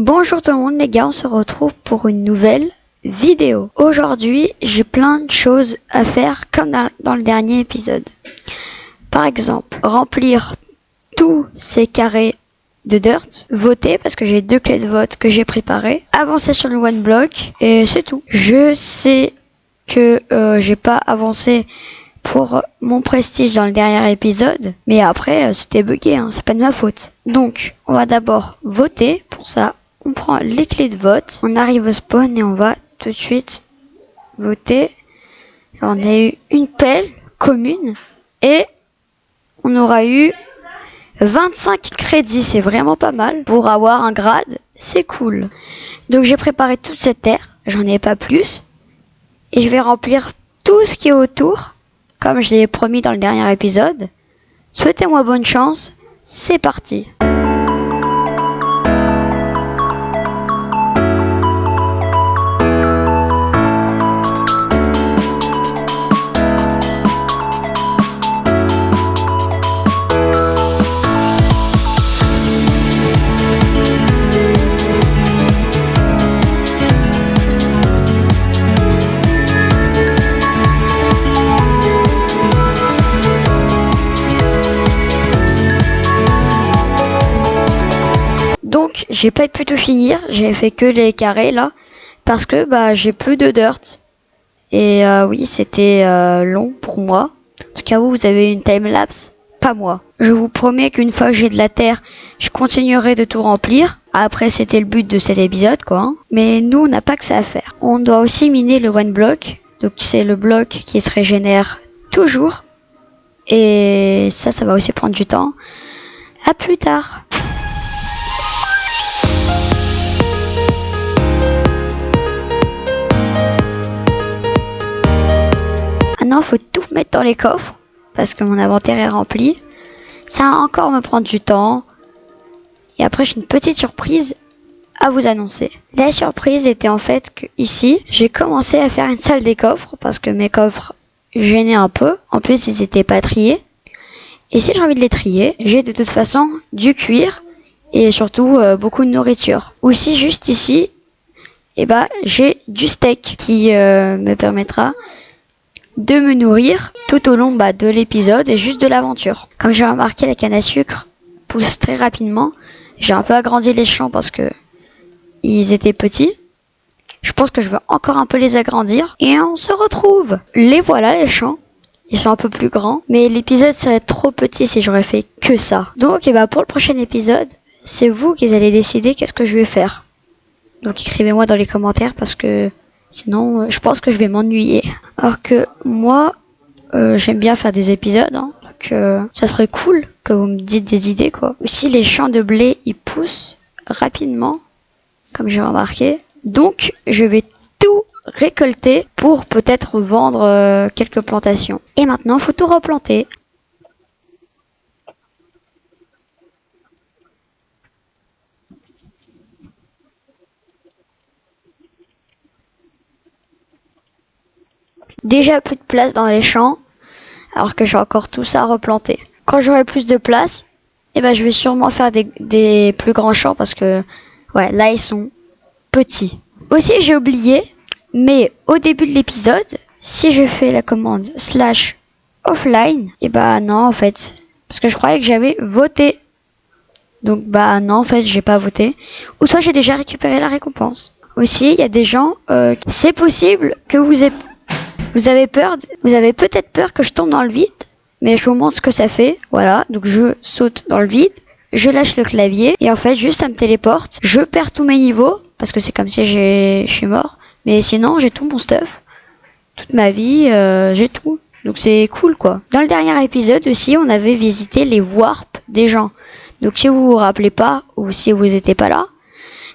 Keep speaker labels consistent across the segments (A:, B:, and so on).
A: Bonjour tout le monde les gars, on se retrouve pour une nouvelle vidéo. Aujourd'hui, j'ai plein de choses à faire comme dans le dernier épisode. Par exemple, remplir tous ces carrés de dirt, voter parce que j'ai 2 clés de vote que j'ai préparées, avancer sur le one block et c'est tout. Je sais que j'ai pas avancé pour mon prestige dans le dernier épisode, mais après c'était bugué, hein, c'est pas de ma faute. Donc on va d'abord voter. Pour ça on prend les clés de vote, on arrive au spawn et on va tout de suite voter. Alors, on a eu une pelle commune et on aura eu 25 crédits, c'est vraiment pas mal. Pour avoir un grade, c'est cool. Donc j'ai préparé toute cette terre, j'en ai pas plus. Et je vais remplir tout ce qui est autour, comme je l'ai promis dans le dernier épisode. Souhaitez-moi bonne chance, c'est parti. Donc j'ai pas pu tout finir, j'ai fait que les carrés là, parce que j'ai plus de dirt. Et oui, c'était long pour moi. En tout cas vous avez une timelapse, pas moi. Je vous promets qu'une fois que j'ai de la terre, je continuerai de tout remplir. Après c'était le but de cet épisode quoi, hein. Mais nous on n'a pas que ça à faire. On doit aussi miner le one block, donc c'est le bloc qui se régénère toujours. Et ça va aussi prendre du temps. À plus tard. Maintenant, faut tout mettre dans les coffres parce que mon inventaire est rempli. Ça va encore me prendre du temps. Et après, j'ai une petite surprise à vous annoncer. La surprise était en fait que ici, j'ai commencé à faire une salle des coffres parce que mes coffres gênaient un peu. En plus, ils étaient pas triés. Et si j'ai envie de les trier, j'ai de toute façon du cuir et surtout beaucoup de nourriture. Aussi, juste ici, j'ai du steak qui me permettra de me nourrir tout au long de l'épisode et juste de l'aventure. Comme j'ai remarqué, la canne à sucre pousse très rapidement. J'ai un peu agrandi les champs parce que ils étaient petits. Je pense que je vais encore un peu les agrandir. Et on se retrouve. Les voilà les champs. Ils sont un peu plus grands. Mais l'épisode serait trop petit si j'aurais fait que ça. Donc pour le prochain épisode, c'est vous qui allez décider qu'est-ce que je vais faire. Donc écrivez-moi dans les commentaires parce que sinon, je pense que je vais m'ennuyer. Alors que moi, j'aime bien faire des épisodes. Hein, donc, ça serait cool que vous me dites des idées, quoi. Aussi, les champs de blé, ils poussent rapidement, comme j'ai remarqué. Donc, je vais tout récolter pour peut-être vendre quelques plantations. Et maintenant, faut tout replanter. Déjà plus de place dans les champs, alors que j'ai encore tout ça à replanter. Quand j'aurai plus de place, je vais sûrement faire des plus grands champs parce que là ils sont petits. Aussi j'ai oublié, mais au début de l'épisode, si je fais la commande /offline, non en fait, parce que je croyais que j'avais voté. Donc non en fait j'ai pas voté. Ou soit j'ai déjà récupéré la récompense. Aussi il y a des gens, c'est possible que vous avez peut-être peur que je tombe dans le vide, mais je vous montre ce que ça fait. Voilà, donc je saute dans le vide, je lâche le clavier, et en fait, juste ça me téléporte. Je perds tous mes niveaux, parce que c'est comme si je suis mort. Mais sinon, j'ai tout mon stuff. Toute ma vie, j'ai tout. Donc c'est cool, quoi. Dans le dernier épisode aussi, on avait visité les warps des gens. Donc si vous vous rappelez pas, ou si vous étiez pas là,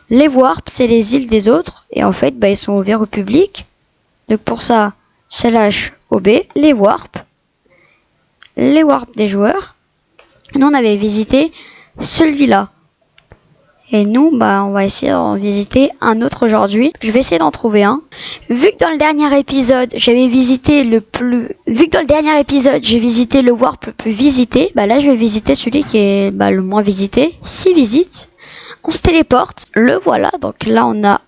A: les warps, c'est les îles des autres, et en fait, ils sont ouverts au public. Donc pour ça, /OB, les warps des joueurs. Nous on avait visité celui-là et nous on va essayer d'en visiter un autre aujourd'hui. Je vais essayer d'en trouver un. Vu que dans le dernier épisode j'ai visité le warp le plus visité, là je vais visiter celui qui est le moins visité. 6 visites. on se téléporte. Le voilà. Donc là, on a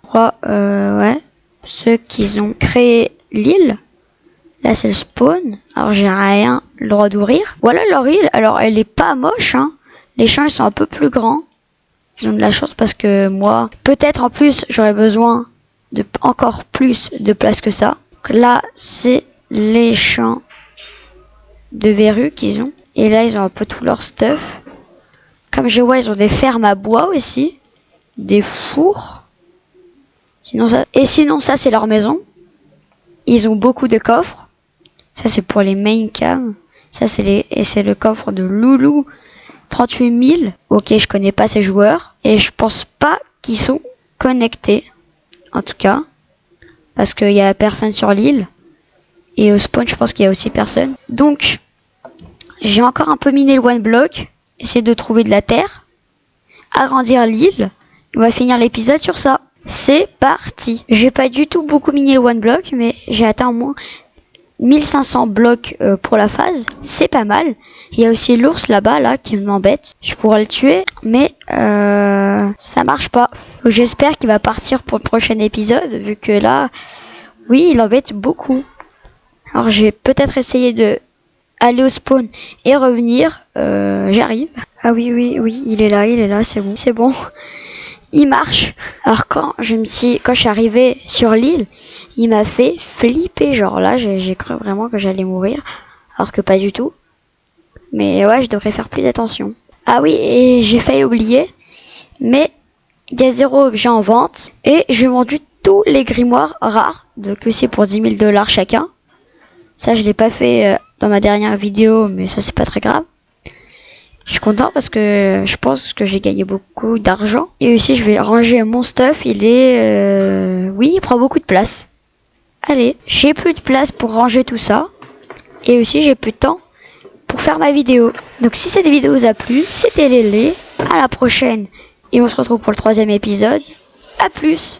A: ceux qui ont créé l'île. Là, c'est le spawn. Alors, j'ai rien le droit d'ouvrir. Voilà leur île. Alors, elle est pas moche, hein. Les champs, ils sont un peu plus grands. Ils ont de la chance parce que moi, peut-être en plus, j'aurais besoin de encore plus de place que ça. Donc là, c'est les champs de verrues qu'ils ont. Et là, ils ont un peu tout leur stuff. Comme je vois, ils ont des fermes à bois aussi. Des fours. Sinon, ça, c'est leur maison. Ils ont beaucoup de coffres. Ça, c'est pour les main cam. Ça, c'est le coffre de Loulou. 38 000. Ok, je connais pas ces joueurs. Et je pense pas qu'ils sont connectés. En tout cas. Parce qu'il y a personne sur l'île. Et au spawn, je pense qu'il y a aussi personne. Donc, j'ai encore un peu miné le one block. Essayer de trouver de la terre. Agrandir l'île. On va finir l'épisode sur ça. C'est parti. J'ai pas du tout beaucoup miné le one block. Mais j'ai atteint au moins 1500 blocs pour la phase, c'est pas mal. Il y a aussi l'ours là-bas là qui m'embête. Je pourrais le tuer, mais ça marche pas. J'espère qu'il va partir pour le prochain épisode, vu que là, oui, il embête beaucoup. Alors j'ai peut-être essayé de aller au spawn et revenir. J'arrive. Ah oui, il est là, c'est bon. Il marche. Alors quand je suis arrivé sur l'île, il m'a fait flipper. Genre là, j'ai cru vraiment que j'allais mourir. Alors que pas du tout. Mais ouais, je devrais faire plus d'attention. Ah oui, et j'ai failli oublier. Mais il y a 0 objet en vente. Et j'ai vendu tous les grimoires rares. Donc c'est pour 10 000 $ chacun. Ça, je l'ai pas fait dans ma dernière vidéo. Mais ça, c'est pas très grave. Je suis content parce que je pense que j'ai gagné beaucoup d'argent. Et aussi, je vais ranger mon stuff. Il prend beaucoup de place. Allez, j'ai plus de place pour ranger tout ça. Et aussi, j'ai plus de temps pour faire ma vidéo. Donc, si cette vidéo vous a plu, c'était Lélé. À la prochaine. Et on se retrouve pour le 3e épisode. À plus!